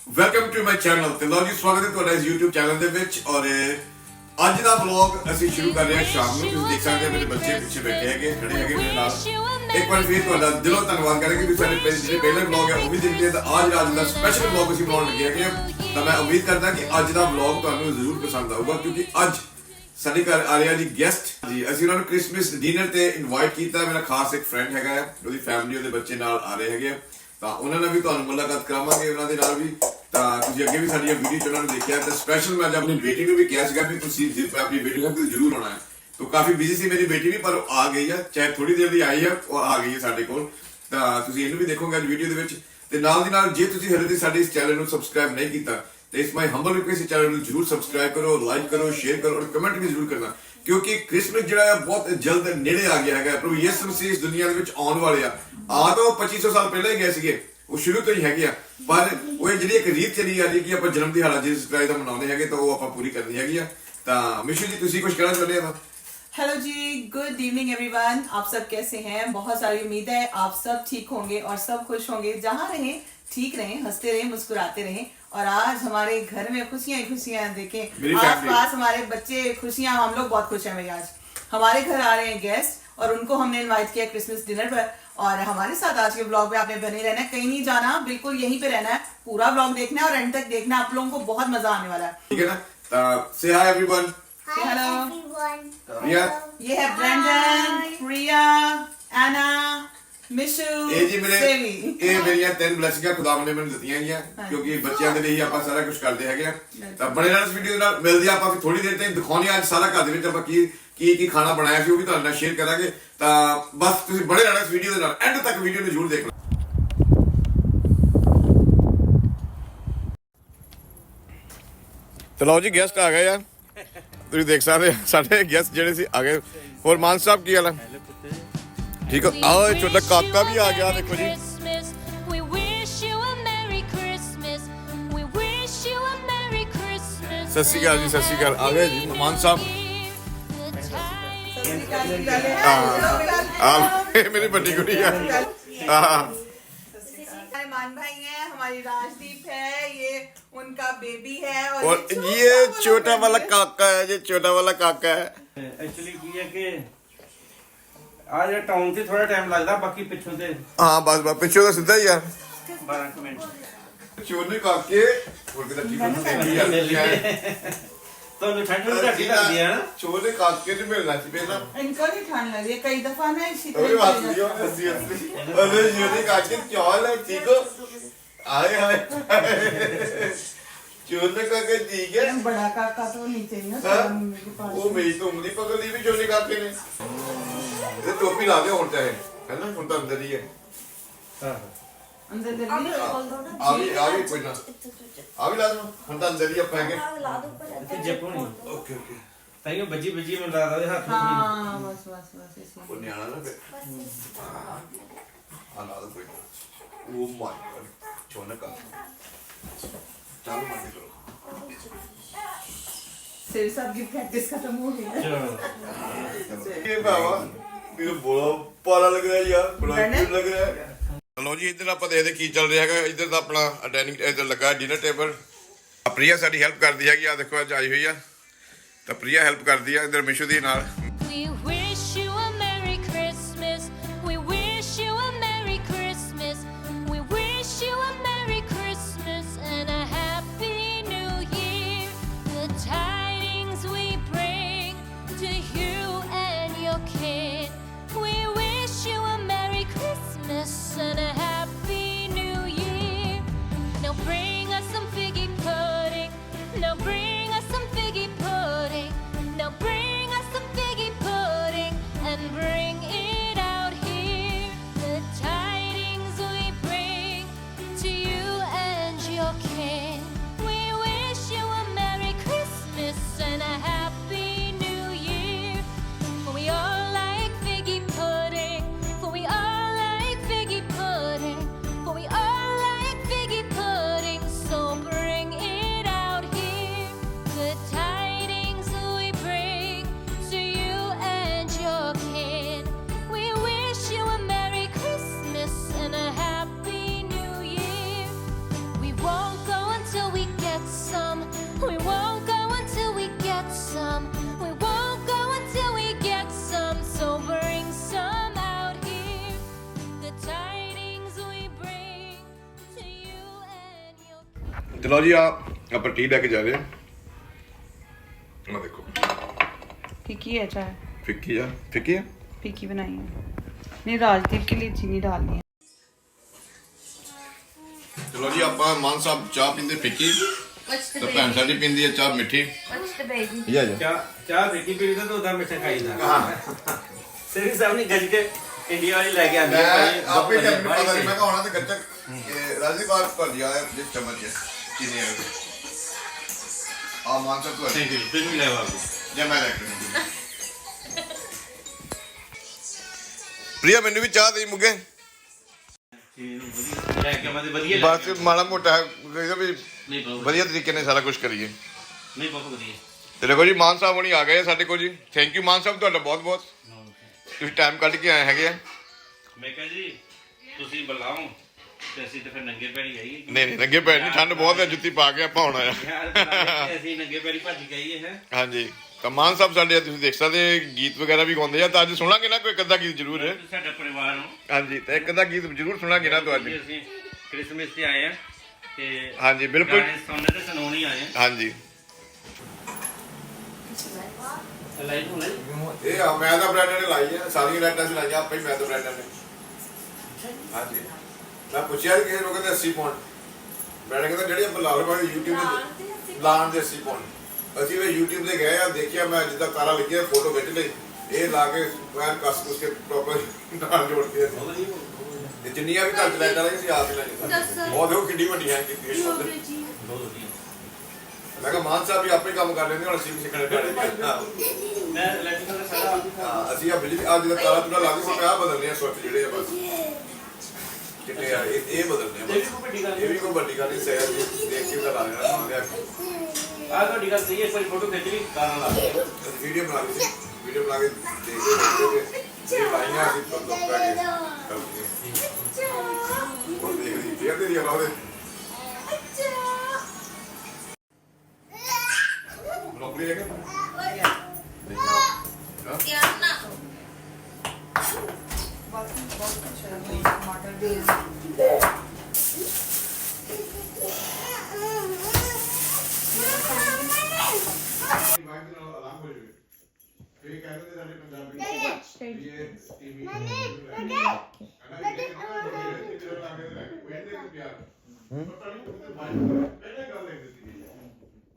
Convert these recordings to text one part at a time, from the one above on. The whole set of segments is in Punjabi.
ਵੈਲਕਮ ਟੂ ਮਾਈ ਚੈਨਲ ਤੇ ਲਓ ਜੀ ਸਵਾਗਤ ਹੈ ਤੁਹਾਡਾ ਇਸ YouTube ਚੈਨਲ ਦੇ ਵਿੱਚ ਔਰ ਅੱਜ ਦਾ ਵਲੌਗ ਅਸੀਂ ਸ਼ੁਰੂ ਕਰ ਰਹੇ ਹਾਂ ਸ਼ਾਮ ਨੂੰ। ਤੁਸੀਂ ਦੇਖ ਸਕਦੇ ਹੋ ਮੇਰੇ ਬੱਚੇ ਪਿੱਛੇ ਬੈਠੇ ਹੈਗੇ ਖੜੇ ਹੈਗੇ ਮੇਰੇ ਨਾਲ। ਇੱਕ ਵਾਰ ਫਿਰ ਤੁਹਾਡਾ ਦਿਲੋਂ ਧੰਨਵਾਦ ਕਰਾਂਗੇ ਕਿ ਸਾਡੇ ਜਿਹੜੇ ਪਹਿਲੇ ਵਲੌਗ ਹੈ ਉਹ ਵੀ ਦੇਖਦੇ ਤਾਂ ਅੱਜ ਦਾ ਸਪੈਸ਼ਲ ਵਲੌਗ ਅਸੀਂ ਬਣਾਉਣ ਲੱਗੇ ਹੈਗੇ। ਤਾਂ ਮੈਂ ਉਮੀਦ ਕਰਦਾ ਕਿ ਅੱਜ ਦਾ ਵਲੌਗ ਤੁਹਾਨੂੰ ਜ਼ਰੂਰ ਪਸੰਦ ਆਊਗਾ ਕਿਉਂਕਿ ਅੱਜ ਸਾਡੇ ਘਰ ਆ ਰਿਹਾ ਜੀ ਗੈਸਟ ਜੀ। ਅਸੀਂ ਉਹਨਾਂ ਨੂੰ ਕ੍ਰਿਸਮਸ ਡਿਨਰ ਤੇ ਇਨਵਾਈਟ ਕੀਤਾ। ਮੇਰਾ ਖਾਸ ਇੱਕ ਫਰੈਂਡ ਹੈਗਾ ਹੈ, ਉਹਦੀ ਫੈਮਿਲੀ ਉਹਦੇ ਬੱਚੇ ਨਾਲ ਆ ਰਹੇ ਹੈਗੇ ਤਾਂ ਉਹਨਾਂ ਨਾਲ ਵੀ ਤੁਹਾਨੂੰ ਮੁਲਾਕਾਤ ਕਰਾਵਾਂਗੇ ਉਹਨਾਂ ਦੇ ਨਾਲ ਵੀ। ਤਾਂ ਤੁਸੀਂ ਅੱਗੇ ਵੀ ਸਾਡੀਆਂ ਵੀਡੀਓ ਚ ਉਹਨਾਂ ਨੂੰ ਦੇਖਿਆ ਤਾਂ ਸਪੈਸ਼ਲ ਮੈਂ ਆਪਣੀ ਬੇਟੀ ਨੂੰ ਵੀ ਕਿਹਾ ਸੀਗਾ ਵੀ ਤੁਸੀਂ ਆਪਣੀ ਬੇਟੀ ਨਾਲ ਜ਼ਰੂਰ ਆਉਣਾ ਹੈ। ਤਾਂ ਕਾਫੀ ਬਿਜ਼ੀ ਸੀ ਮੇਰੀ ਬੇਟੀ ਵੀ ਪਰ ਉਹ ਆ ਗਈ ਹੈ, ਚਾਹੇ ਥੋੜੀ ਦੇਰ ਲਈ ਆਈ ਹੈ, ਉਹ ਆ ਗਈ ਹੈ ਸਾਡੇ ਕੋਲ। ਤਾਂ ਤੁਸੀਂ ਇਹਨੂੰ ਵੀ ਦੇਖੋਗੇ ਅੱਜ ਵੀਡੀਓ ਦੇ ਵਿੱਚ। ਤੇ ਨਾਲ ਦੀ ਨਾਲ ਜੇ ਤੁਸੀਂ ਹਲੇ ਤੱਕ ਸਾਡੇ ਇਸ ਚੈਨਲ ਨੂੰ ਸਬਸਕ੍ਰਾਈਬ ਨਹੀਂ ਕੀਤਾ ਤੇ ਇਸ ਮਾਈ ਹੰਬਲ ਰਿਕੁਐਸਟ ਚੈਨਲ ਨੂੰ ਜ਼ਰੂਰ ਸਬਸਕ੍ਰਾਈਬ ਕਰੋ, ਲਾਈਕ ਕਰੋ, ਸ਼ੇਅਰ ਕਰੋ ਔਰ ਕਮੈਂਟ ਵੀ ਜ਼ਰੂਰ ਕਰਨਾ ਕਿਉਂਕਿ ਕ੍ਰਿਸਮਸ ਜਿਹੜਾ ਹੈ ਬਹੁਤ ਜਲਦ ਨੇੜੇ ਆ ਗਿਆ ਹੈਗਾ। ਪ੍ਰਭੂ ਯਿਸੂ ਮਸੀਹ ਇਸ ਦੁਨੀਆ ਦੇ ਵਿੱਚ ਆਉਣ ਵਾਲੇ ਆ ਤਾਂ 2500 ਸਾਲ ਪਹਿਲਾਂ ਹੀ ਗਏ ਸੀਗੇ, ਉਹ ਸ਼ੁਰੂ ਤੋਂ ਹੀ ਹੈਗੇ ਆ। ਪਰ ਉਹ ਜਿਹੜੀ ਇੱਕ ਰੀਤ ਚਲੀ ਆ ਰਹੀ ਕਿ ਆਪਾਂ ਜਨਮ ਦਿਹਾੜਾ ਜੀਸਸ ਕ੍ਰਾਈਸਟ ਦਾ ਮਨਾਉਂਦੇ ਹੈਗੇ ਤਾਂ ਉਹ ਆਪਾਂ ਪੂਰੀ ਕਰਨੀ ਹੈਗੀ ਆ। ਤਾਂ ਮਿਸ਼ੂ जी ਤੁਸੀਂ ਕੁਝ ਕਹਿਣਾ ਚਾਹੁੰਦੇ ਆ? हेलो जी, गुड इवनिंग एवरीवन। आप सब कैसे हैं? बहुत सारी उम्मीद है आप सब ठीक होंगे और सब खुश होंगे। जहाँ रहें ठीक रहें, हंसते रहें, मुस्कुराते रहें। और आज हमारे घर में खुशियां ही खुशियां देखें, आस पास हमारे बच्चे खुशियां, हम लोग बहुत खुश हैं भाई। आज हमारे घर आ रहे हैं गेस्ट और उनको हमने इनवाइट किया क्रिसमस डिनर पर। और हमारे साथ आज के ब्लॉग में आपने बने रहना है, कहीं नहीं जाना, बिल्कुल यहीं पे रहना है, पूरा ब्लॉग देखना है और एंड तक देखना है। आप लोगों को बहुत मजा आने वाला है, ठीक है ना? से हाय एवरीवन। हेलो प्रिया, ये है ब्रेंडन, प्रिया, एना, मिशू, ਇਹ ਜੀ ਮੇਰੇ सेवी। ਇਹ ਮੇਰੀਆਂ ਤਿੰਨ ਬਲੈਸਿੰਗਾਂ ਖੁਦਾ ਨੇ ਮੈਨੂੰ ਦਿੱਤੀਆਂ ਗਈਆਂ ਕਿਉਂਕਿ ਬੱਚਿਆਂ ਦੇ ਲਈ ਆਪਾਂ ਸਾਰਾ ਕੁਝ ਕਰਦੇ ਹੈਗੇ ਆ। ਤਾਂ ਬਣੇ ਰਹਿਣਾ ਇਸ ਵੀਡੀਓ ਦੇ ਨਾਲ। ਮਿਲਦੇ ਆਪਾਂ ਫਿਰ ਥੋੜੀ ਦੇਰ ਤੱਕ ਦਿਖਾਉਣੇ ਅੱਜ ਸਾਰਾ ਘਰ ਦੇ ਵਿੱਚ ਆਪਾਂ ਕੀ ਖਾਣਾ ਬਣਾਇਆ ਸੀ ਉਹ ਵੀ ਤੁਹਾਡੇ ਨਾਲ ਸ਼ੇਅਰ ਕਰਾਂਗੇ। ਤਾਂ ਬਸ ਤੁਸੀਂ ਬਣੇ ਰਹਿਣਾ ਇਸ ਵੀਡੀਓ ਦੇ ਨਾਲ, ਐਂਡ ਤੱਕ ਵੀਡੀਓ ਨੂੰ ਜ਼ਰੂਰ ਦੇਖਣਾ। ਤੇ ਲਓ ਜੀ ਗੈਸਟ ਆ ਗਏ ਆ, ਤੁਸੀਂ ਦੇਖ ਸਕਦੇ ਸਾਡੇ ਗੈਸਟ ਜਿਹੜੇ ਸੀ ਆ ਗਏ। ਹੋਰ ਮਾਨ ਸਾਹਿਬ ਕੀ ਹਾਲ ਹੈ? ਠੀਕ ਹੋ? ਆਓ ਇਹ ਛੋਟਾ ਕਾਕਾ ਵੀ ਆ ਗਿਆ, ਦੇਖੋ ਜੀ। ਸਤਿ ਸ਼੍ਰੀ ਅਕਾਲ ਜੀ, ਸਤਿ ਸ਼੍ਰੀ ਅਕਾਲ। ਆ ਗਏ ਜੀ ਮਾਨ ਸਾਹਿਬ। ਇਹ ਮੇਰੀ ਵੱਡੀ ਕੁੜੀ ਆ। हमारे मान भाई हैं, हमारी राजदीप है, ये उनका बेबी है और ये छोटा वाला काका है, ये छोटा वाला काका है। एक्चुअली की है कि आज टाउन से थोड़ा टाइम लगता, बाकी पिछों से हाँ बस पिछले तो सीधा ही यार 12 मिनट छोटे काके और किधर ठीक तो ठंड में घटी लगती है ना। छोटे काके ने मिलना चाहिए पहला। इनको नहीं ठंड लगी है, कई दफा ना इसी अरे तरह बात हो नहीं हो, जाता है। हंसी हंसी। अरे छोटे काके क्या हाल है? ठीक हो? आए हाय छोटे काके ठीक है। बड़ा काका तो नीचे ही ना, हाँ? तो मम्मी के पास। वो मेरी तो उंगली पकड़ ली भी छोटे काके ने। ये टोपी ला दे और चाहे है ना, उन तो अंदर ही है। अंदर कर ली? आगे कोई ना आगे ला दो, हम तो अंदर ही अब फेंके। इसकी जेब को नहीं ओके ओके ताकि बजी बजी में लगा दे हाथ में। हाँ बस बस बस इसी। वो न्याणा ना फिर हाँ ला दो कोई ना। ओ माय गॉड छोटा काका चालू मत करो। सिर सब की प्रैक्टिस खत्म हो गई है। चलो ये बाबा मेरे बड़ा पाला लग रहा है यार, बड़ा क्यूट लग रहा है। ਲੋ ਜੀ ਇੱਧਰ ਆਪਾਂ ਦੇਖਦੇ ਕੀ ਚੱਲ ਰਿਹਾ ਹੈਗਾ। ਇੱਧਰ ਦਾ ਆਪਣਾ ਡਾਈਨਿੰਗ ਇੱਧਰ ਲੱਗਾ ਡਿਨਰ ਟੇਬਲ। ਪ੍ਰਿਆ ਸਾਡੀ ਹੈਲਪ ਕਰਦੀ ਹੈਗੀ, ਆ ਦੇਖੋ ਅੱਜ ਆਈ ਹੋਈ ਆ ਤਾਂ ਪ੍ਰਿਆ ਹੈਲਪ ਕਰਦੀ ਆ ਇੱਧਰ ਮਿਸ਼ੂ ਦੀ ਨਾਲ। We wish you a Merry Christmas. We wish you a Merry Christmas. We wish you a Merry Christmas and a Happy New Year. The tidings we bring to you and your kid. We wish you a Merry Christmas and a Happy New Year. Now bring us some figgy pudding. Now bring us some figgy pudding. Now bring us some figgy चलो जी आप टी लेके जा रहे हैं। देखो फीकी है चाय, फिक्की है, फिक्की है, फीकी बनाई है। नहीं, राजदीप के लिए चीनी डालनी है। चलो जी आप मान साहब चाह पींदे फिक्की तो भैन साडी पींदी है चाह मिठी। ये आ जा ਚਾਹ ਫਿੱਕੀ ਪੀਦਾ ਤਾਂ ਉਹਦਾ ਮਿੱਠਾ ਖਾਈਦਾ ਸੇਵੀ ਸਾਹਿਬ ਨੇ ਗੱਜ ਕੇ ਇੰਡੀਆ ਵਾਲੀ ਲੈ ਕੇ ਆਂਦੀ मैं आपे जब पता नहीं मैं कहा होना तो गच्चक राजी बात कर दिया है जिस चम्मच है चीनी है मान साहब तो ਥੈਂਕ ਯੂ ਫਿਰ ਵੀ ਲੈ ਆਵਾਂਗੇ जय मैं रख प्रिया मैंने भी चाह दी मुगे ਲੈ ਕੇ ਆਵਾਂਗੇ ਵਧੀਆ बस माड़ा मोटा कहता भी ਨਹੀਂ ਬਹੁਤ ਵਧੀਆ ਤਰੀਕੇ ਨਾਲ ਸਾਰਾ ਕੁਝ ਕਰੀਏ। ਨਹੀਂ ਬਹੁਤ ਵਧੀਆ ਤੇ ਦੇਖੋ ਜੀ ਮਾਨ ਸਾਹਿਬ ਹੁਣੀ ਆ ਗਏ ਆ ਸਾਡੇ ਕੋਲ ਜੀ। ਥੈਂਕ ਯੂ ਮਾਨ ਸਾਹਿਬ ਤੁਹਾਡਾ ਬਹੁਤ ਬਹੁਤ, ਤੁਸੀਂ ਟਾਈਮ ਕੱਢ ਕੇ ਆਏ ਹੈਗੇ ਆ। ਮੈਂ ਕਿਹਾ ਜੀ ਤੁਸੀਂ ਬੁਲਾਓ ਤੇ ਅਸੀਂ ਤੇ ਫਿਰ ਨੰਗੇ ਪੈਰੀ ਆਈਏ ਨਹੀਂ ਨਹੀਂ ਨੰਗੇ ਪੈਰ ਨਹੀਂ, ਠੰਡ ਬਹੁਤ ਹੈ, ਜੁੱਤੀ ਪਾ ਕੇ ਆਪਾਂ ਆਉਣਾ ਆ। ਯਾਰ ਬੁਲਾ ਕੇ ਅਸੀਂ ਨੰਗੇ ਪੈਰੀ ਭੱਜ ਕੇ ਆਈਏ ਹੈ ਹਾਂਜੀ ਤਾਂ ਮਾਨ ਸਾਹਿਬ ਸਾਡੇ ਤੁਸੀਂ ਦੇਖ ਸਕਦੇ ਗੀਤ ਵਗੈਰਾ ਵੀ ਗਾਉਂਦੇ ਆ, ਤਾਂ ਅੱਜ ਸੁਣਾਂਗੇ ਨਾ ਕੋਈ ਇੱਕ ਅੱਧਾ ਗੀਤ ਜ਼ਰੂਰ ਹੈ। ਸਾਡਾ ਪਰਿਵਾਰ ਨੂੰ ਹਾਂਜੀ ਤਾਂ ਇੱਕ ਅੱਧਾ ਗੀਤ ਜ਼ਰੂਰ ਸੁਣਾਂਗੇ ਨਾ ਤੋਂ ਅੱਜ। ਅਸੀਂ ਕ੍ਰਿਸਮਸ ਤੇ ਆਏ ਆ ਤੇ ਹਾਂਜੀ ਬਿਲਕੁਲ ਗਾਣੇ ਸੁਣਨੇ ਤੇ ਸੁਣਾਉਣੇ ਆਏ ਆ ਹਾਂਜੀ। ਲਾਈਟ ਹੋਣਾ ਇਹ ਆ ਮੈਂ ਤਾਂ ਬ੍ਰੈਂਡਰ ਨੇ ਲਾਈ ਹੈ, ਸਾਰੀਆਂ ਲਾਈਟਾਂ ਸੀ ਲਾਈਆਂ ਆਪੇ ਮੈਂ ਤਾਂ ਬ੍ਰੈਂਡਰ ਨੇ। ਹਾਂਜੀ ਮੈਂ ਪੁੱਛਿਆ ਕਿ ਲੋਕਾਂ ਦੇ 80 ਪਾਉਂਡ ਬ੍ਰੈਂਡਰ ਕਹਿੰਦਾ ਜਿਹੜੇ ਆਪਾਂ ਲਾਉਣੇ ਵਾਲੇ YouTube ਤੇ ਲਾਣ ਦੇ 80 ਪਾਉਂਡ। ਅਸੀਂ ਵੀ YouTube ਤੇ ਗਏ ਆ, ਦੇਖਿਆ ਮੈਂ ਜਿੱਦਾਂ ਤਾਰਾ ਲੱਗਿਆ ਫੋਟੋ ਖਿੱਚ ਲਈ, ਇਹ ਲਾ ਕੇ ਮੈਂ ਕਸ ਕੁਸ ਕੇ ਪ੍ਰੋਪਰ ਨਾਲ ਜੋੜ ਕੇ ਤੇ ਜਿੰਨੀਆਂ ਵੀ ਘਰ ਚ ਲਾਈਟਾਂ ਲਾਈਆਂ ਸੀ ਆਪ ਹੀ ਲਾਈਆਂ। ਬਹੁਤ ਦੇਖੋ ਕਿੰਨੀ ਵੱਡੀਆਂ ਕੀਤੀ ਬਹੁਤ ਵਧੀਆ ਮੈਂ ਕਿਹਾ ਮਾਨ ਸਾਹਿਬ ਵੀ ਆਪੇ ਕੰਮ ਕਰ ਲੈਂਦੇ, ਹੁਣ ਅਸੀਂ ਵੀ ਸਿੱਖਣੇ ਪੈਣੇ। ਮੈਂ ਇਲੈਕਟ੍ਰੀਕਲ ਦਾ ਸਾਰਾ ਹਾਂ ਅਸੀਂ ਆ ਬਿਜਲੀ ਅੱਜ ਦਾ ਤਾਰਾ ਤੁਰਾ ਲਾ ਕੇ ਹੁਣ ਮੈਂ ਆ ਬਦਲਨੇ ਆ ਸੁੱਚ ਜਿਹੜੇ ਆ ਬਸ ਕਿਤੇ ਆ ਇਹ ਬਦਲਨੇ ਆ ਬਸ। ਇਹ ਵੀ ਕੋਈ ਵੱਡੀ ਗੱਲ ਨਹੀਂ, ਸਹਿਰ ਜੀ ਦੇਖ ਕੇ ਤਾਂ ਲਾ ਲੈਣਾ ਨਾ ਲਿਆ ਆ ਤੁਹਾਡੀ ਗੱਲ ਸਹੀ ਹੈ, ਕੋਈ ਫੋਟੋ ਖਿੱਚ ਲਈ ਕਾਰਨ ਲਾ ਦੇ ਵੀਡੀਓ ਬਣਾ ਲਈ ਸੀ, ਵੀਡੀਓ ਬਣਾ ਕੇ ਦੇਖਦੇ ਇਹ ਲਾਈਆਂ ਅਸੀਂ ਤੋਂ ਲੋਕ ਪੈ ਗਏ ਉਹ ਦੇਖਦੀ ਫੇਰ ਤੇਰੀ ਆਵਾਜ਼ ਨੌਕਰੀ ਹੈਗਾ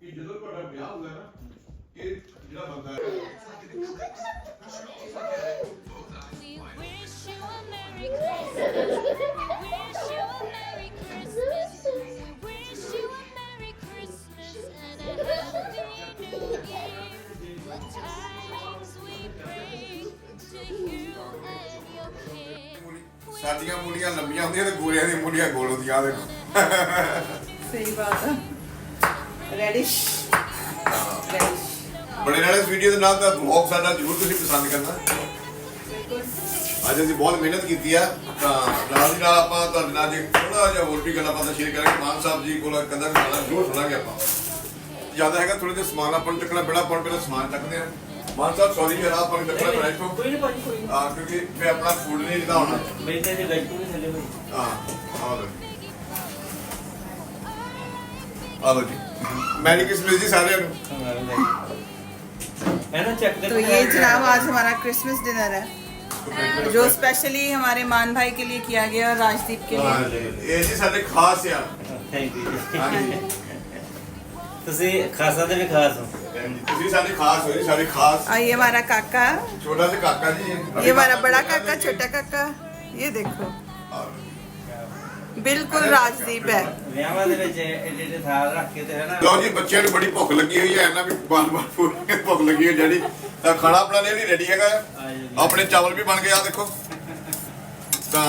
ਜਦੋਂ ਤੁਹਾਡਾ ਵਿਆਹ ਹੁੰਦਾ ਨਾ ਕਿ ਜਿਹੜਾ ਬੰਦਾ We wish you a Merry Christmas. We wish you a Merry Christmas. We wish you a Merry Christmas and a Happy New Year. What tidings we bring to you and your king. ਸਾਡੀਆਂ ਮੁੰਡੀਆਂ ਲੰਬੀਆਂ ਹੁੰਦੀਆਂ ਤੇ ਗੋਰਿਆਂ ਦੀਆਂ ਮੁੰਡੀਆਂ ਗੋਲ ਹੁੰਦੀਆਂ ਦੇਖੋ। सही बात है। रेडिश ਬੜੇ ਨਾਲ ਇਸ ਵੀਡੀਓ ਦੇ ਨਾਲ ਤਾਂ ਵਲੌਗ ਸਾਡਾ ਜ਼ਰੂਰ ਤੁਸੀਂ ਪਸੰਦ ਕਰਨਾ। ਅੱਜ ਅਸੀਂ ਬਹੁਤ ਮਿਹਨਤ ਕੀਤੀ ਆ, ਤਾਂ ਨਾਲ ਦੀ ਨਾਲ ਆਪਾਂ ਤੁਹਾਡੇ ਨਾਲ ਜੇ ਥੋੜਾ ਜਿਹਾ ਹੋਰ ਵੀ ਗੱਲਾਂ ਬਾਤਾਂ ਸ਼ੇਅਰ ਕਰਾਂਗੇ। ਮਾਨ ਸਾਹਿਬ ਜੀ ਕੋਲ ਕਹਿੰਦਾ ਵੀ ਗਾਣਾ ਜ਼ਰੂਰ ਸੁਣਾਂਗੇ ਆਪਾਂ। ਜ਼ਿਆਦਾ ਹੈਗਾ ਥੋੜੇ ਜਿਹਾ ਸਮਾਨ ਆਪਾਂ ਨੂੰ ਚੱਕਣਾ ਬੜਾ ਆਪਾਂ ਪਹਿਲਾਂ ਸਮਾਨ ਚੱਕਦੇ ਆ। ਮਾਨ ਸਾਹਿਬ ਸੌਰੀ ਯਾਰ ਆਪਾਂ ਨੂੰ ਚੱਕਣਾ ਪੈਣਾ ਇੱਥੋਂ ਕੋਈ ਨਹੀਂ ਭਾਜੀ ਕੋਈ ਨਹੀਂ ਕਿਉਂਕਿ ਫਿਰ ਆਪਣਾ ਫੂਡ ਨਹੀਂ ਜਿੱਦਾਂ ਹੋਣਾ। ਮੈਂ ਤੇ ਗੱਜ ਨੂੰ ਥੱਲੇ ਹੋਈ ਹਾਂ ਆ ਲੋ ਜੀ ਮੈਰੀ ਕਿਸਮਤ ਜੀ ਸਾਰਿਆਂ ਨੂੰ। है ना चेक तो ये जनाब आज हमारा क्रिसमस डिनर है, जो स्पेशली हमारे मान भाई के लिए किया गया और राजदीप के लिए। ਇਹ ਜੀ ਸਾਡੇ ਖਾਸ ਆ। थैंक यू ਹਾਂਜੀ ਤੁਸੀਂ ਖਾਸਾ ਦੇ ਵੀ ਖਾਸ ਹੋ ਤੁਸੀਂ ਸਾਡੇ ਖਾਸ ਹੋ ਜੀ, ਸਾਡੇ ਖਾਸ। और ये हमारा काका, छोटा सा काका जी है। ये हमारा बड़ा काका, छोटा काका, ये देखो ਬਿਲਕੁਲ ਰਾਜਦੀਪ ਹੈ। ਵਿਆਹਾਂ ਦੇ ਵਿੱਚ ਐਡੇ ਥਾਲ ਰੱਖ ਕੇ ਤੇ ਹੈ ਨਾ ਲਓ ਜੀ ਬੱਚਿਆਂ ਨੂੰ ਬੜੀ ਭੁੱਖ ਲੱਗੀ ਹੋਈ ਹੈ, ਇਹਨਾਂ ਵੀ ਬਾਰ-ਬਾਰ ਭੁੱਖ ਲੱਗੀ ਹੋਈ ਜਿਹੜੀ ਤਾਂ ਖਾਣਾ ਆਪਣਾ ਲਈ ਰੈਡੀ ਹੈਗਾ। ਆਪਣੇ ਚਾਵਲ ਵੀ ਬਣ ਗਏ ਆ ਦੇਖੋ। ਤਾਂ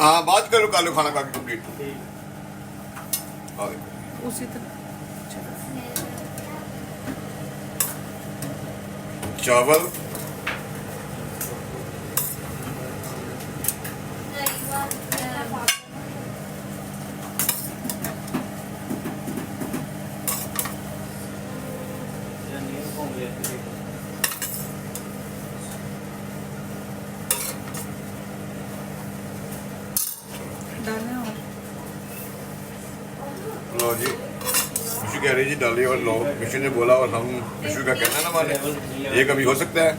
ਹਾਂ ਬਾਅਦ ਕਰੋ ਕੱਲ ਖਾਣਾ ਖਾ ਕੇ ਕੰਪਲੀਟ ਆ ਦੇਖੋ उसी तरह चावल डालना और लो जी मिशू कह रही जी डालिए और लो मिशू ने बोला और हम मिशू का कहना ना माने ये कभी हो सकता है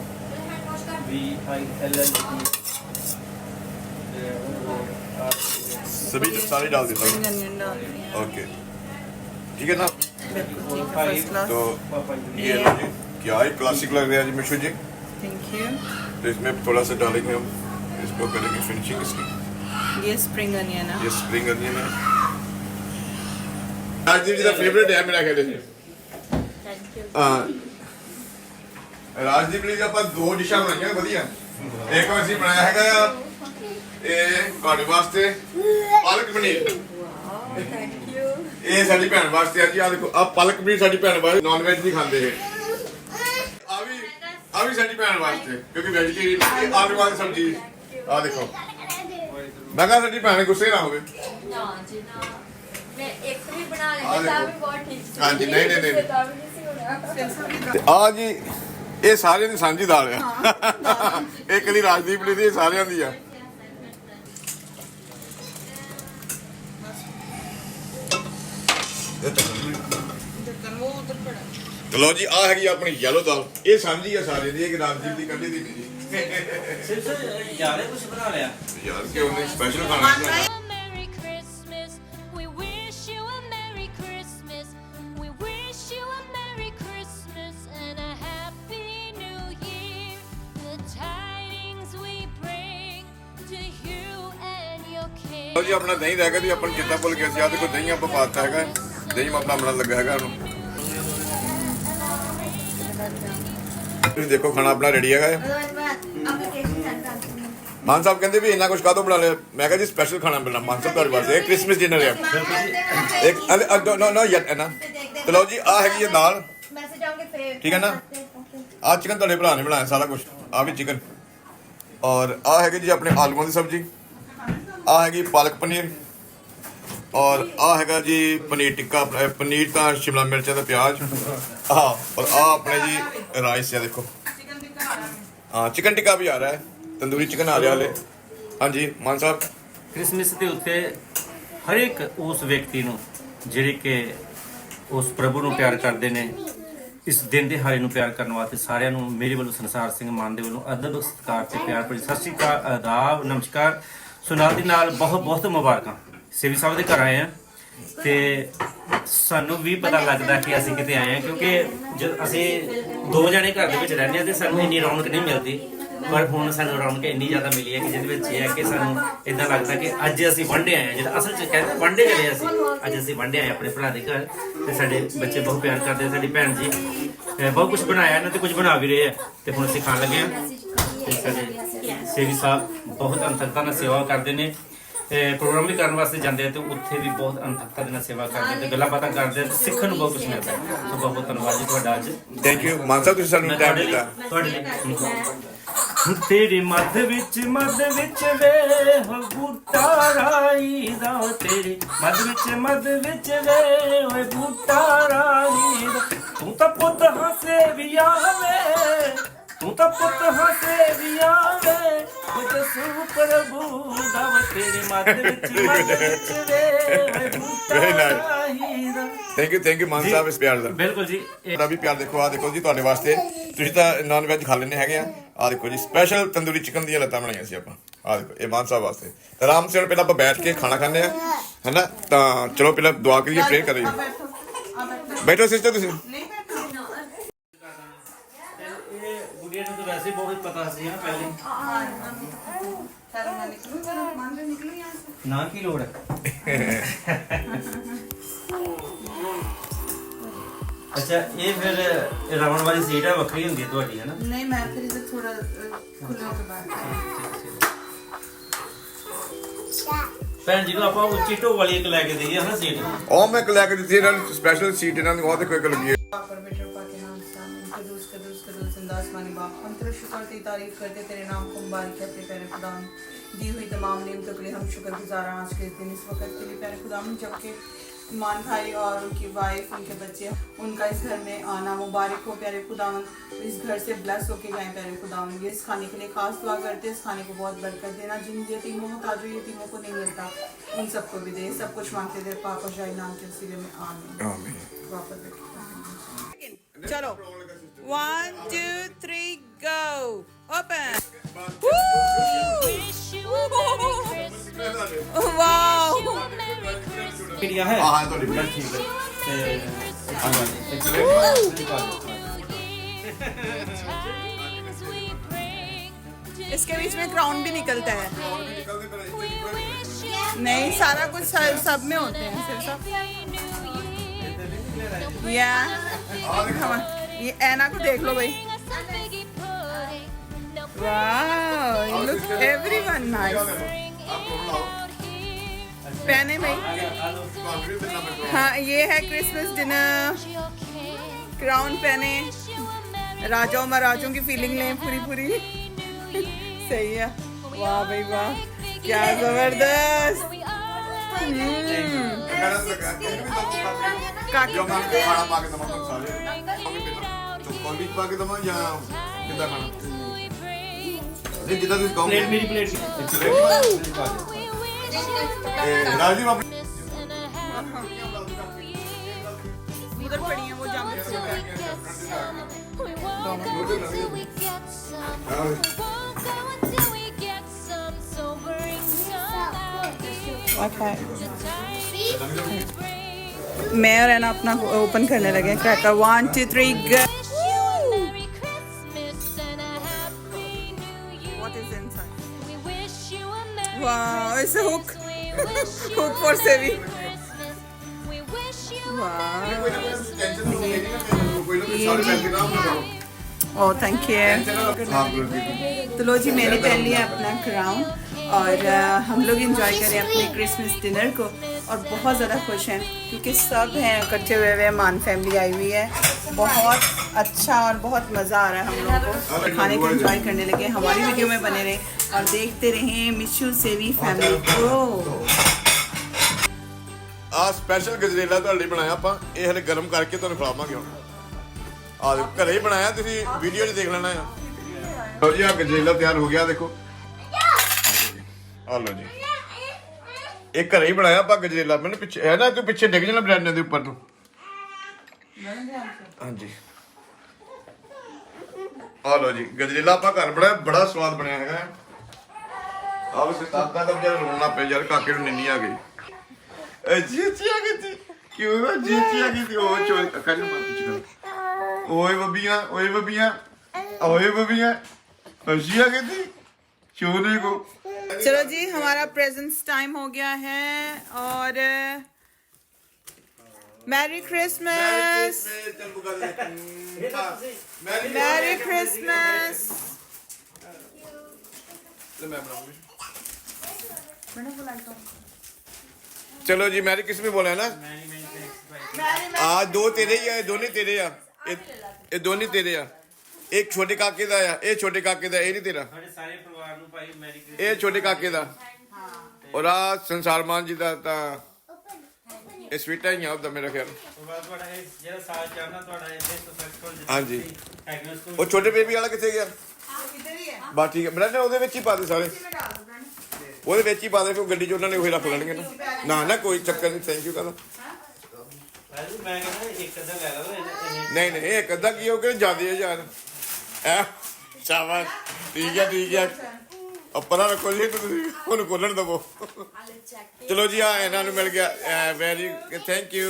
सभी सारी डाल देता हूँ ओके ठीक है ना फर्स्ट क्लास। तो ये लो जी क्या ही क्लासिक लग रहा है जी मिशू जी थैंक यू। तो इसमें थोड़ा सा डालेंगे हम इसको करेंगे फिनिशिंग इसकी ये स्प्रिंग अनियन है। ये स्प्रिंग अनियन है राजदीप जी का फेवरेट है मेरा ख्याल हाँ ਰਾਜਦੀਪ ਲਈ ਆਪਾਂ ਦੋ ਡਿਸ਼ਾਂ ਬਣਾਈਆਂ ਵਧੀਆ ਇੱਕ ਅਸੀਂ ਬਣਾਇਆ ਹੈਗਾ ਇਹ ਤੁਹਾਡੇ ਵਾਸਤੇ ਪਾਲਕ ਪਨੀਰ ਇਹ ਸਾਡੀ ਭੈਣ ਵਾਸਤੇ ਆ ਜੀ ਆ ਦੇਖੋ ਆ ਪਾਲਕ ਪਨੀਰ ਸਾਡੀ ਭੈਣ ਵਾਸਤੇ ਨਾਨ ਵੈਜ ਨਹੀਂ ਖਾਂਦੇ ਇਹ ਆ ਵੀ ਸਾਡੀ ਭੈਣ ਵਾਸਤੇ ਕਿਉਂਕਿ ਵੈਜੀਟੇਰੀਅਨ ਆਲੂ ਵਾਲੀ ਸਬਜ਼ੀ ਆ ਦੇਖੋ ਮੈਂ ਕਹਾਂ ਸਾਡੀ ਭੈਣ ਗੁੱਸੇ ਨਾ ਹੋਵੇ ਨਾ ਜੀ ਨਾ ਮੈਂ ਇੱਕ ਵੀ ਬਣਾ ਆ ਲੈਂਦਾ ਤਾਂ ਦੇਖੋ। ਵੀ ਬਹੁਤ ਠੀਕ ਸੀ ਹਾਂ ਜੀ, ਨਹੀਂ, ਨਹੀਂ, ਨਹੀਂ। ਤਾਂ ਵੀ ਨਹੀਂ ਸੀ ਹੋਣਾ ਤੇ ਆ ਜੀ ਇਹ ਸਾਰਿਆਂ ਦੀ ਸਾਂਝੀ ਦਾਲ ਆ ਇੱਕ ਦੀ ਰਾਜਦੀਪ ਲਈ ਦੀ ਇਹ ਸਾਰਿਆਂ ਦੀ ਆ ਚਲੋ ਜੀ ਆ ਹੈਗੀ ਆਪਣੀ ਯੈਲੋ ਦਾਲ ਇਹ ਸਾਂਝੀ ਆ ਸਾਰਿਆਂ ਦੀ ਇਹ ਰਾਜਦੀਪ ਦੀ ਕੱਢੀ ਦੀ ਨਹੀਂ ਜੀ सिर्फ यार कुछ बना लिया ਯਾਰ ਕਿ ਉਹਨੇ ਸਪੈਸ਼ਲ ਖਾਣਾ ਹੈ A Merry Christmas. We wish you a Merry Christmas. We wish you a Merry Christmas and a Happy New Year. The tidings we bring to you and your king. ਲਓ ਜੀ ਆਪਣਾ ਦਹੀਂ ਰਹਿ ਗਿਆ ਜੀ ਆਪਾਂ ਨੂੰ ਚੇਤਾ ਭੁੱਲ ਗਿਆ ਸੀ ਆ ਦੇਖੋ ਦਹੀਂ ਆਪਾਂ ਪਾਤਾ ਹੈਗਾ ਦਹੀਂ ਆਪਣਾ ਬਣਨ ਲੱਗਾ ਹੈਗਾ ਉਹਨੂੰ ਤੁਸੀਂ ਦੇਖੋ ਖਾਣਾ ਆਪਣਾ ਰੈਡੀ ਹੈਗਾ ਹੈ। ਮਾਨ ਸਾਹਿਬ ਕਹਿੰਦੇ ਵੀ ਇੰਨਾ ਕੁਝ ਕਾਹਤੋਂ ਬਣਾ ਲਿਆ ਮੈਂ ਕਿਹਾ ਜੀ ਸਪੈਸ਼ਲ ਖਾਣਾ ਮਿਲਣਾ ਮਾਨ ਸਾਹਿਬ ਤੁਹਾਡੇ ਵਾਸਤੇ ਇਹ ਕ੍ਰਿਸਮਸ ਡਿਨਰ ਹੈ ਇੱਕ ਨੋ ਯੈਟ ਨਾ ਤੇ ਲਓ ਜੀ ਆ ਹੈਗੀ ਇਹ ਦਾਲ ਮੈਸੇਜ ਆਉਂਗੇ ਫੇਰ ਠੀਕ ਹੈ ਨਾ ਆ ਚਿਕਨ ਤੁਹਾਡੇ ਭਰਾ ਨੇ ਬਣਾਇਆ ਸਾਰਾ ਕੁਝ ਆ ਵੀ ਚਿਕਨ ਔਰ ਆ ਹੈਗੀ ਜੀ ਆਪਣੇ ਆਲੂਆਂ ਦੀ ਸਬਜ਼ੀ ਆ ਹੈਗੀ ਪਾਲਕ ਪਨੀਰ ਔਰ ਆ ਹੈਗਾ ਜੀ ਪਨੀਰ ਟਿੱਕਾ ਪਨੀਰ ਤਾਂ ਸ਼ਿਮਲਾ ਮਿਰਚਾਂ ਦਾ ਪਿਆਜ਼ ਔਰ ਆ ਆਪਣੇ ਜੀ ਰਾਈਸ ਹੈ ਦੇਖੋ ਹਾਂ ਚਿਕਨ ਟਿੱਕਾ ਵੀ ਆ ਰਿਹਾ ਹੈ ਤੰਦੂਰੀ ਚਿਕਨ ਆ ਰਿਹਾ ਹਲੇ ਹਾਂਜੀ ਮਾਨ ਸਾਹਿਬ ਕ੍ਰਿਸਮਸ ਦੇ ਉੱਤੇ ਹਰ ਇੱਕ ਉਸ ਵਿਅਕਤੀ ਨੂੰ ਜਿਹੜੇ ਕਿ ਉਸ ਪ੍ਰਭੂ ਨੂੰ ਪਿਆਰ ਕਰਦੇ ਨੇ ਇਸ ਦਿਨ ਦੇ ਹਾਰੇ ਨੂੰ ਪਿਆਰ ਕਰਨ ਵਾਸਤੇ ਸਾਰਿਆਂ ਨੂੰ ਮੇਰੇ ਵੱਲੋਂ ਸੰਸਾਰ ਸਿੰਘ ਮਾਨ ਦੇ ਵੱਲੋਂ ਅਦਬ ਸਤਿਕਾਰ ਤੇ ਪਿਆਰ ਭਰੀ ਸਤਿ ਸ਼੍ਰੀ ਅਕਾਲ ਆਦਾਬ ਨਮਸਕਾਰ ਸੋ ਨਾਲ ਦੀ ਨਾਲ ਬਹੁਤ ਬਹੁਤ ਮੁਬਾਰਕਾਂ ਸੇਵੀ ਸਾਹਿਬ ਦੇ ਘਰ ਆਏ ਆ ਤੇ ਸਾਨੂੰ ਵੀ ਪਤਾ ਲੱਗਦਾ ਕਿ ਅਸੀਂ ਕਿਤੇ ਆਏ ਆ ਕਿਉਂਕਿ ਜਦ ਅਸੀਂ ਦੋ ਜਣੇ ਘਰ ਦੇ ਵਿੱਚ ਰਹਿੰਦੇ ਆ ਤੇ ਸਾਨੂੰ ਇੰਨੀ ਰੌਣਕ ਨਹੀਂ ਮਿਲਦੀ ਪਰ ਹੁਣ ਸਾਨੂੰ ਰੌਣਕ ਇੰਨੀ ਜ਼ਿਆਦਾ ਮਿਲੀ ਹੈ ਕਿ ਜਿਹਦੇ ਵਿੱਚ ਇਹ ਹੈ ਕਿ ਸਾਨੂੰ ਇਦਾਂ ਲੱਗਦਾ ਕਿ ਅੱਜ ਅਸੀਂ ਵਾਂਢੇ ਆਏ ਆ ਜਿਹੜਾ ਅਸਲ 'ਚ ਕਹਿੰਦੇ ਵਾਂਢੇ ਚਲੇ ਅਸੀਂ ਅੱਜ ਅਸੀਂ ਵਾਂਢੇ ਆਏ ਆਪਣੇ ਭਰਾ ਦੇ ਘਰ ਤੇ ਸਾਡੇ ਬੱਚੇ ਬਹੁਤ ਪਿਆਰ ਕਰਦੇ ਆ ਸਾਡੀ ਭੈਣ ਜੀ ਬਹੁਤ ਕੁਝ ਬਣਾਇਆ ਇਹਨਾਂ ਤੇ ਕੁਝ ਬਣਾ ਵੀ ਰਹੇ ਆ ਤੇ ਹੁਣ ਅਸੀਂ ਖਾਣ ਲੱਗੇ ਆ ਤੇ ਸਾਡੇ ਸੇਵੀ ਸਾਹਿਬ ਬਹੁਤ ਅੰਤਰਤਾ ਨਾਲ ਸੇਵਾ ਕਰਦੇ ਨੇ ਪ੍ਰੋਗਰਾਮ ਵੀ ਕਰਨ ਵਾਸਤੇ ਜਾਂਦੇ ਆ ਤੇ ਉੱਥੇ ਵੀ ਬਹੁਤ ਅੰਤਰਤਾ ਦੇ ਨਾਲ ਸੇਵਾ ਕਰਦੇ ਤੇ ਗੱਲਾਂ ਬਾਤਾਂ ਕਰਦੇ ਤੇ ਸਿੱਖਣ ਨੂੰ ਬਹੁਤ ਕੁਝ ਮਿਲਦਾ ਸੋ ਬਹੁਤ ਬਹੁਤ ਧੰਨਵਾਦ ਜੀ ਤੁਹਾਡਾ ਅੱਜ ਥੈਂਕ ਯੂ ਮਾਨ ਸਾਹਿਬ ਤੁਸੀਂ ਸਾਨੂੰ ਟਾਈਮ ਦਿੱਤਾ ਤੁਹਾਡੇ ਲਈ ਤੇਰੇ ਮੱਧ ਵਿੱਚ ਵੇ ਹੋ ਬੂਟਾ ਰਾਈ ਦਾ ਤੇਰੇ ਮੱਧ ਵਿੱਚ ਵੇ ਓਏ ਬੂਟਾ ਰਾਈ ਦਾ ਤੂੰ ਤਾਂ ਪੁੱਤ ਹੱਸੇ ਵੀ ਆਵੇ ਤੂੰ ਤਾਂ ਪੁੱਤ ਹੱਸੇ ਵੀ ਆਵੇ ਕੁਝ ਸੂ ਪ੍ਰਭੂ ਦਾ ਤੇਰੇ ਮੱਧ ਵਿੱਚ ਵੇ ਓਏ ਬੂਟਾ ਰਾਈ ਦਾ ਥੈਂਕ ਯੂ ਮਾਨ ਸਾਹਿਬ ਇਸ ਪਿਆਰ ਦਾ ਬਿਲਕੁਲ ਜੀ ਤੁਹਾਡਾ ਵੀ ਪਿਆਰ ਦੇਖੋ ਆ ਦੇਖੋ ਜੀ ਤੁਹਾਡੇ ਵਾਸਤੇ ਤੁਸੀਂ ਤਾਂ ਨਾਨ ਵੈਜ ਖਾ ਲੈਂਦੇ ਹੈਗੇ ਆ ਦੇਖੋ ਜੀ ਸਪੈਸ਼ਲ ਤੰਦੂਰੀ ਚਿਕਨ ਦੀਆਂ ਲੱਤਾਂ ਬਣਾਈਆਂ ਸੀ ਆਪਾਂ ਆ ਦੇਖੋ ਇਹ ਮਾਨ ਸਾਹਿਬ ਵਾਸਤੇ ਤਾਂ ਆਰਾਮ ਸੇ ਪਹਿਲਾਂ ਆਪਾਂ ਬੈਠ ਕੇ ਖਾਣਾ ਖਾਂਦੇ ਆ ਹੈਨਾ ਤਾਂ ਚਲੋ ਪਹਿਲਾਂ ਦੁਆ ਕਰੀਏ ਪ੍ਰੇ ਕਰੀਏ ਬੈਠੋ ਸਿਸਟਰ ਤੁਸੀਂ ਇਹ ਗੁੜੀਆ ਨੂੰ ਤਾਂ ਵੈਸੇ ਬਹੁਤ ਪਤਾ ਸੀ ਨਾ ਪਹਿਲੇ ਨਾ ਕੀ ਲੋੜ ਹੈ ਅੱਛਾ ਇਹ ਫਿਰ ਰਾਵਣ ਵਾਲੀ ਸੀਟ ਹੈ ਵੱਖਰੀ ਹੁੰਦੀ ਹੈ ਤੁਹਾਡੀ ਹੈ ਨਾ नहीं मैं फिर इधर थोड़ा खुलने के बाद ਭੈਣ ਜੀ ਨੂੰ ਆਪਾਂ ਉੱਚੀ ਢੋ ਵਾਲੀ ਇੱਕ ਲੈ ਕੇ ਦਈਏ ਹਨਾ ਸੀਟ ਉਹ ਮੈਂ ਲੈ ਕੇ ਦਿੱਤੀ ਇਹਨਾਂ ਨੂੰ ਸਪੈਸ਼ਲ ਸੀਟ ਇਹਨਾਂ ਨੂੰ ਉਹ ਦੇਖੋ ਇੱਕ ਲੱਗੀ ਹੈ परमेश्वर पाक के नाम से आमीन। कदूस कदूस कदूस जिंदास मानी बाप हम तेरा शुक्र तेरी तारीफ करते तेरे नाम को मुबारक है अपने प्यारे खुदा दी हुई तमाम नेमतों के लिए हम शुक्रगुजार हैं आज के दिन इस वक्त के लिए प्यारे खुदा जबकि मान भाई और उनकी वाइफ, उनके बच्चे, उनका इस घर में आना मुबारक हो प्यारे खुदावन। इस घर से ब्लेस होके जाएं प्यारे खुदावन। ये इस खाने के लिए खास दुआ करते हैं, इस खाने को बहुत बरकत देना। जिन यतीमों को ताजो यतीमों को नहीं मिलता उन सबको भी दे। सब कुछ मांगते थे पाक और शाही नाम के वसीले में, आमीन। वापस देखो। चलो 1 2 3 go open. Wish you a Merry Christmas. Wow. Merry Christmas. Media है हाँ ਤੁਹਾਡੀ बस ਬੇਟੀ ठीक है Merry Times we bring to इसके बीच में क्राउन भी निकलता है। ਨਿਕਲਦੇ ਪਰ we wish you नहीं, सारा कुछ सब में होते हैं सिर्फ सब। a new year. या ये ऐना को देख लो भाई। Bring us a figgy pudding. Now wow, you look everyone nice. bring it out here. पहने भाई। ਤੁਹਾਨੂੰ ਵੀ ਦਿਨਾ ਮੈਂ हाँ, ये है Christmas dinner. Your king. Crown पहने, Wish you a Merry राजाओं महाराजों की फीलिंग लें पूरी पूरी। सही है, वाह भाई वाह, क्या जबरदस्त। we are. ਕਹਿਣਾ ਲੱਗਾ ਕਿ ਵੀ ਤੁਹਾਨੂੰ काट ਜੋ ਮੈਂ ਖਾਣਾ ਪਾ ਕੇ ਦਵਾਂ ਤੁਹਾਨੂੰ ਸਾਰੇ ਤੋ ਕੋਲੀ ਪਾ ਕੇ ਦਵਾਂ ਜਾਂ ਕਿੱਦਾਂ ਖਾਣਾ ਨਹੀਂ ਜਿੱਦਾਂ ਤੁਸੀਂ ਕਹੋਗੇ प्लेट मेरी प्लेट ਰਾਜੀਵ ਆਪਣੀ उधर पड़ी है वो जाम We won't go until we get some. We won't go until we get some. So bring some out here. Okay. The tidings we bring. मैं और है ना अपना ओपन करने लगे cracker. 1 2 3 go. Wish you a Merry Christmas and a Happy New Year. What is inside? We wish you a Merry Wow, it's a hook. We wish you Hook a for Merry saving. Christmas. We wish you a Wow. ਕੋਈ ਨਾ ਟੈਨਸ਼ਨ ਨਹੀਂ ਲੈਣੀ ਨਾ ਕੋਈ ਨਾ ਸਾਰੇ ਬੈਠ ਕੇ ਆਰਾਮ ਨਾਲ ਕਰੋ Oh, thank you. ਹਾਂ ਗੁਰਦੀ तो लो जी, मैंने पहन लिया अपना क्राउन और हम लोग इंजॉय करें अपने क्रिसमस डिनर को और बहुत ज़्यादा खुश हैं क्योंकि सब हैं इकट्ठे हुए मान फैमिली आई हुई है। बहुत अच्छा और बहुत मज़ा आ रहा है हम लोगों को। खाने को इंजॉय करने लगे। हमारी वीडियो में बने रहे और देखते रहें मिशू सेवी फैमिली को। ਆ ਸਪੈਸ਼ਲ ਗਜਰੇਲਾ ਤੁਹਾਡੇ ਲਈ ਬਣਾਇਆ ਆਪਾਂ ਇਹ ਹਲੇ ਗਰਮ ਕਰਕੇ ਤੁਹਾਨੂੰ ਖਿਲਾਵਾਂਗੇ ਹੁਣ ਆ ਦੇਖੋ ਘਰੇ ਹੀ ਬਣਾਇਆ ਤੁਸੀਂ ਵੀਡੀਓ 'ਚ ਦੇਖ ਲੈਣਾ ਆ ਲਓ ਜੀ ਆ ਗਜਰੇਲਾ ਤਿਆਰ ਹੋ ਗਿਆ ਦੇਖੋ ਆ ਲਓ ਜੀ ਇਹ ਘਰੇ ਹੀ ਬਣਾਇਆ ਆਪਾਂ ਗਜਰੇਲਾ ਮੈਨੂੰ ਪਿੱਛੇ ਹੈ ਨਾ ਤੂੰ ਪਿੱਛੇ ਡਿੱਗ ਜਾਣਾ ਬਰੈਂਡ ਦੇ ਉੱਪਰ ਨੂੰ ਹਾਂਜੀ ਆ ਲਓ ਜੀ ਗਜਰੇਲਾ ਆਪਾਂ ਘਰ ਬਣਾਇਆ ਬੜਾ ਸਵਾਦ ਬਣਿਆ ਹੈਗਾ ਆ ਵੀ ਤਾਤਾ ਦਾ ਜਿਹੜਾ ਰੋਣਾ ਪਿਆ ਯਾਰ ਕਾਕੇ ਨੂੰ ਨਿੰਨੀ ਆ ਗਈ जीती आ गई थी क्यों ना जीती आ गई थी ओ चोर कर मत कुछ कर ओए बबियां हंसी आ गई थी चोरे को चलो जी, हमारा प्रेजेंट्स टाइम हो गया है और मैरी क्रिसमस, मैरी क्रिसमस। चलो जी मैरी किसमें बोला है ना आज दो तेरे ही है दोनों तेरे आ ये दोनों तेरे आ एक छोटे काके दा आ ये छोटे काके दा ये नहीं तेरा ਸਾਡੇ ਸਾਰੇ ਪਰਿਵਾਰ ਨੂੰ ਭਾਈ ਮੈਰੀ ਕ੍ਰਿਸਮਸ ਇਹ ਛੋਟੇ ਕਾਕੇ ਦਾ ਔਰ ਆ ਸੰਸਾਰ ਮਾਨ ਜੀ ਦਾ ਤਾਂ ਇਹ ਸਵੀਟਾ ਹੀ ਆ ਉਹਦਾ ਮੇਰਾ ਖਿਆਲ ਤੁਹਾਡਾ ਇਹ ਜਿਹੜਾ ਸਾਲ ਚੱਲਣਾ ਤੁਹਾਡਾ ਇਹ ਸਕਸੈਸਫੁਲ ਹਾਂਜੀ। ਹੈਗਨਸ ਉਹ ਛੋਟੇ ਬੇਬੀ ਵਾਲਾ ਕਿੱਥੇ ਗਿਆ ਬਸ ਠੀਕ ਹੈ ਬ੍ਰੈਂਡ ਉਹਦੇ ਵਿੱਚ ਹੀ ਪਾ ਦੇ ਸਾਰੇ ਉਹਦੇ ਵਿੱਚ ਹੀ ਪਾ ਦੇ ਫਿਰ ਗੱਡੀ 'ਚ ਉਹਨਾਂ ਨੇ ਉਹੀ ਰੱਖ ਲੈਣਗੇ ਨਾ ਨਾ ਕੋਈ ਚੱਕਰ ਨਹੀਂ ਥੈਂਕ ਯੂ ਕਹਿੰਦਾ ਮੈਂ ਕਹਿੰਦਾ ਇੱਕ ਅੱਧਾ ਲੈ ਲਓ ਨਹੀਂ ਨਹੀਂ ਇਹ ਅੱਧਾ ਕੀ ਹੋ ਕੇ ਜ਼ਿਆਦੇ ਆ ਯਾਰ ਐ ਸ਼ਾਬਾਸ਼ ਠੀਕ ਹੈ ਆਪਣਾ ਰੱਖੋ ਜੀ ਤੁਸੀਂ ਉਹਨੂੰ ਖੋਲਣ ਦਵੋ ਚਲੋ ਜੀ ਆ ਇਹਨਾਂ ਨੂੰ ਮਿਲ ਗਿਆ ਵੈਰੀ ਥੈਂਕ ਯੂ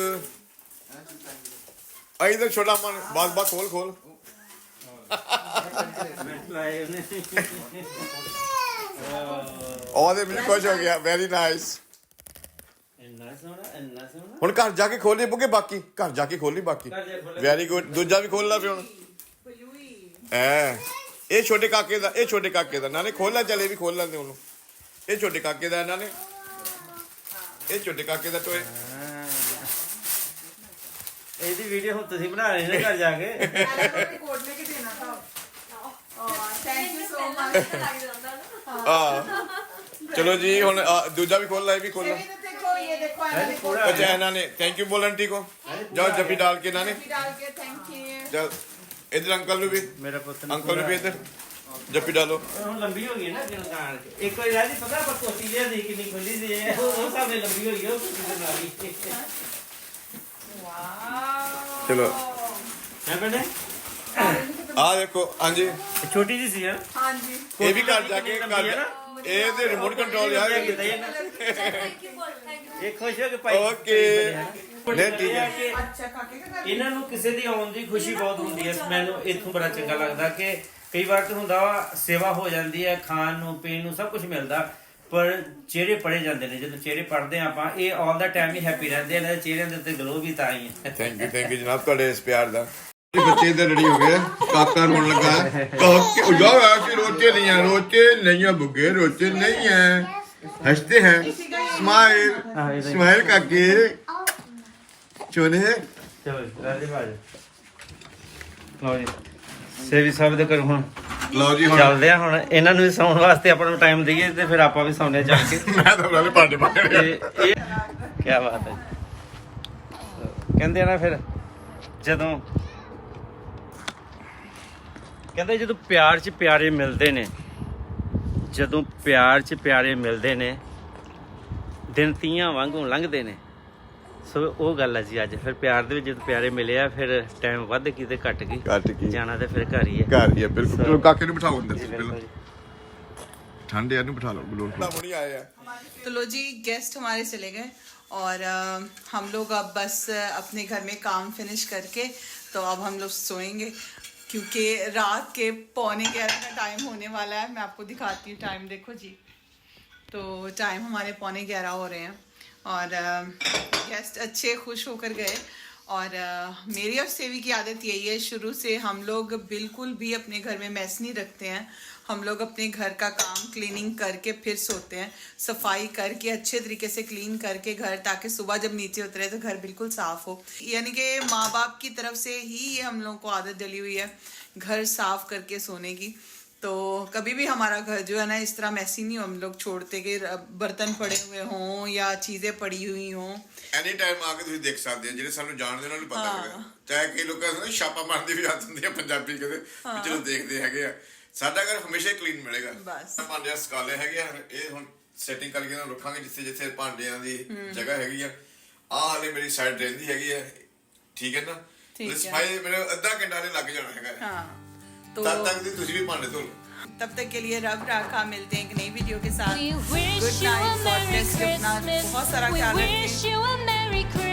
ਇਧਰ ਛੋਟਾ ਮਨ ਬਾਤ ਖੋਲ ਲਾਏ ਉਹਨੇ ਉਹਦੇ ਵੀ ਖੁਸ਼ ਹੋ ਗਿਆ ਵੈਰੀ ਨਾਈਸ ਇੰਨਾ ਸੋਹਣਾ ਹੁਣ ਘਰ ਜਾ ਕੇ ਖੋਲੀ ਬੁਗੇ ਬਾਕੀ ਘਰ ਜਾ ਕੇ ਖੋਲੀ ਬਾਕੀ ਘਰ ਜਾ ਕੇ ਖੋਲ੍ਹ। ਵੈਰੀ ਗੁੱਡ ਦੂਜਾ ਵੀ ਖੋਲ ਲਾ ਫਿਰ ਹੁਣ ਇਹ ਛੋਟੇ ਕਾਕੇ ਦਾ ਨਾਲੇ ਖੋਲਣਾ ਚਲੇ ਵੀ ਖੋਲ ਲੈਂਦੇ ਉਹਨੂੰ ਇਹ ਛੋਟੇ ਕਾਕੇ ਦਾ ਇਹਨਾਂ ਨੇ ਇਹ ਛੋਟੇ ਕਾਕੇ ਦਾ ਟੋਏ ਇਹਦੀ ਵੀਡੀਓ ਹੁਣ ਤੁਸੀਂ ਬਣਾ ਰਹੇ ਨੇ ਘਰ ਜਾ ਕੇ रिकॉर्ड लेके देना था। Thank you so much. ਚਲੋ ਜੀ ਹੁਣ ਦੂਜਾ ਵੀ ਖੋਲ ਲਾ ਇਹ ਵੀ ਖੋਲ ਲਾ देखो ये देखो आना ने पूरा अच्छा इन्हों ने थैंक यू बोल आंटी को जाओ जपी डाल के इन्होंने डाल के थैंक यू। जाओ इधर अंकल ਨੂੰ ਵੀ ਮੇਰਾ ਪੁੱਤ ਅੰਕਲ ਨੂੰ ਵੀ ਇੱਧਰ ਜੱਫੀ ਡਾਲੋ ਹੁਣ ਲੰਬੀ ਹੋ ਗਈ ਨਾ ਕਿਉਂ ਕਾਣ ਕੇ ਇੱਕ ਵਾਰੀ ਰਾਜੀ ਪਤਾ ਪਰ ਕੋਟੀ ਜਿਹਾ ਦੀ ਕਿੰਨੀ ਖੁੱਲੀ ਸੀ ਇਹ ਉਹ ਸਾਹਮਣੇ ਲੰਬੀ ਹੋਈ ਉਹ ਕਿੰਨੀ ਨਾਲ ਹੀ वाह ਚਲੋ ਹੈ ਬੇਟੇ ਆ ਦੇਖੋ ਹਾਂਜੀ ਛੋਟੀ ਜੀ ਸੀ ਯਾਰ हाँ जी ਇਹ ਵੀ ਘਰ ਜਾ ਕੇ ਘਰ ਇਹ ਤੇ ਰਿਮੋਟ ਕੰਟਰੋਲ ਯਾਰ ਥੈਂਕ ਯੂ ਬੋਲ ਥੈਂਕ ਯੂ ਇਹ ਖੁਸ਼ ਹੋ ਕੇ ਭਾਈ ਓਕੇ ਨਹੀਂ ਠੀਕ ਹੈ अच्छा काके का कर ਇਹਨਾਂ ਨੂੰ ਕਿਸੇ ਦੀ ਆਉਣ ਦੀ ਖੁਸ਼ੀ ਬਹੁਤ ਹੁੰਦੀ ਹੈ ਮੈਨੂੰ ਇੱਥੋਂ ਬੜਾ ਚੰਗਾ ਲੱਗਦਾ ਕਿ ਕਈ ਵਾਰ ਤਾਂ ਹੁੰਦਾ ਵਾ ਸੇਵਾ ਹੋ ਜਾਂਦੀ ਹੈ ਖਾਣ ਨੂੰ ਪੀਣ ਨੂੰ ਸਭ ਕੁਝ ਮਿਲਦਾ ਪਰ ਚਿਹਰੇ ਪੜੇ ਜਾਂਦੇ ਨੇ ਜਦੋਂ ਚਿਹਰੇ ਪੜਦੇ ਆਪਾਂ ਇਹ ਆਲ ਦਾ ਟਾਈਮ ਹੀ ਹੈਪੀ ਰਹਿੰਦੇ ਨੇ ਚਿਹਰਿਆਂ ਦੇ ਉੱਤੇ ਗਲੋ ਵੀ ਤਾਂ ਹੀ ਹੈ ਥੈਂਕ ਯੂ ਜਨਾਬ ਤੁਹਾਡੇ ਇਸ ਪਿਆਰ ਦਾ ਬੱਚੇ ਇਧਰ ਰੈਡੀ ਹੋ ਗਏ ਕਾਕਾ ਰੋਣ ਲੱਗਾ ਕਾਕੇ ਉਹ ਜਾ ਐਸੇ ਰੋਚੇ ਨਹੀਂ ਆ ਬੁੱਗੇ ਰੋਚੇ ਨਹੀਂ ਹੈ ਹੱਸते हैं स्माइल काके चोने ਚਲੋ ਰਾਜੀ ਬਾਜ ਲਓ ਜੀ ਸੇਵੀ ਸਾਹਿਬ ਦੇ ਘਰ ਹੁਣ ਲਓ ਜੀ ਹੁਣ ਚੱਲਦੇ ਆ ਹੁਣ ਇਹਨਾਂ ਨੂੰ ਵੀ ਸੌਣ ਵਾਸਤੇ ਆਪਾਂ ਨੂੰ ਟਾਈਮ ਦਈਏ ਤੇ ਫਿਰ ਆਪਾਂ ਵੀ ਸੌਂਦੇ ਜਾ ਕੇ ਮੈਂ ਤਾਂ ਨਾਲੇ ਭਾਂਡੇ ਮਾਰ ਰਿਹਾ ਇਹ ਕੀ ਬਾਤ ਹੈ ਕਹਿੰਦੇ ਆ ਨਾ ਫਿਰ ਜਦੋਂ ਕਹਿੰਦੇ ਜਦੋਂ ਪਿਆਰ 'ਚ ਪਿਆਰੇ ਮਿਲਦੇ ਨੇ ਜਦੋਂ ਪਿਆਰ 'ਚ ਪਿਆਰੇ ਮਿਲਦੇ ਨੇ ਦਿਨ ਤੀਆਂ ਵਾਂਗੂ ਲੰਘਦੇ ਨੇ ਸੋ ਉਹ ਗੱਲ ਹੈ ਜੀ ਅੱਜ ਫਿਰ ਪਿਆਰ ਦੇ ਵਿੱਚ ਜਦੋਂ ਪਿਆਰੇ ਮਿਲੇ ਆ ਫਿਰ ਟਾਈਮ ਵੱਧ ਗਈ ਤੇ ਘਟ ਗਈ ਕੱਟ ਕੀ ਜਾਣਾ ਤੇ ਫਿਰ ਘਰ ਹੀ ਹੈ ਘਰ ਹੀ ਹੈ ਬਿਲਕੁਲ ਚਲੋ ਕਾਕੇ ਨੂੰ ਬਿਠਾਓ ਅੰਦਰ ਜੀ, ਪਹਿਲਾਂ ਬਿਲਕੁਲ ਜੀ। ठंडे यार बिठा लो गुलोर मुड़ी आया तो लो जी गेस्ट हमारे चले गए और हम लोग अब बस अपने घर में काम फिनिश करके तो अब हम लोग सोएंगे क्योंकि रात के 11:15 का टाइम होने वाला है। मैं आपको दिखाती हूँ टाइम, देखो जी। तो टाइम हमारे 11:15 हो रहे हैं और गेस्ट अच्छे खुश होकर गए। और मेरी और सेवी की आदत यही है, शुरू से हम लोग बिल्कुल भी अपने घर में मैस नहीं रखते हैं। हम लोग अपने घर का काम क्लीनिंग करके फिर सोते हैं, सफाई करके अच्छे तरीके से क्लीन करके घर, ताकि सुबह जब नीचे उतरे तो घर बिल्कुल साफ़ हो। यानी कि माँ बाप की तरफ से ही ये हम लोगों को आदत डली हुई है घर साफ़ करके सोने की। तो कभी भी हमारा घर जो है ना इस तरह मैसी नहीं हम लोग छोड़ते कि बर्तन पड़े हुए हों या चीज़ें पड़ी हुई हों। ਐਨੀ ਟਾਈਮ ਆ ਕੇ ਤੁਸੀਂ ਦੇਖ ਸਕਦੇ ਹੋ ਜਿਹੜੇ ਸਾਨੂੰ ਜਾਣਦੇ ਉਹਨਾਂ ਨੂੰ ਪਤਾ ਹੈਗਾ। ਚਾਹੇ ਕਈ ਲੋਕਾਂ ਨੂੰ ਛਾਪਾ ਮਾਰਨ ਦੀ ਵੀ ਆਦਤ ਹੁੰਦੀ ਹੈ ਪੰਜਾਬੀ ਕਦੇ ਚਲੋ ਦੇਖਦੇ ਹੈਗੇ ਆ। ਸਾਡਾ ਘਰ ਹਮੇਸ਼ਾ ਕਲੀਨ ਮਿਲੇਗਾ। ਬਸ। ਭਾਂਡੇ ਸਕਾਲੇ ਹੈਗੇ ਆ, ਇਹ ਹੁਣ ਸੈਟਿੰਗ ਕਰਕੇ ਨਾ ਰੱਖਾਂਗੇ ਜਿੱਥੇ ਜਿੱਥੇ ਭਾਂਡਿਆਂ ਦੀ ਜਗ੍ਹਾ ਹੈਗੀ ਆ। ਆਹ ਹਾਲੇ ਮੇਰੀ ਸਾਈਡ ਰਹਿੰਦੀ ਹੈਗੀ ਆ, ਠੀਕ ਹੈ ਨਾ। ਸਫਾਈ ਮੇਰੇ ਅੱਧਾ ਘੰਟਾ ਦੇ ਲੱਗ ਜਾਣਾ ਹੈਗਾ। हाँ तो ਤਦ ਤੱਕ ਤੁਸੀਂ ਵੀ ਭਾਂਡੇ ਧੋ ਲਓ। तब तक के लिए रब राखा, मिलते हैं एक नई वीडियो के साथ। We wish Good you night, a God Merry bless you, अपना Christmas. बहुत सारा We ख्याल wish रखें। you a Merry Christmas.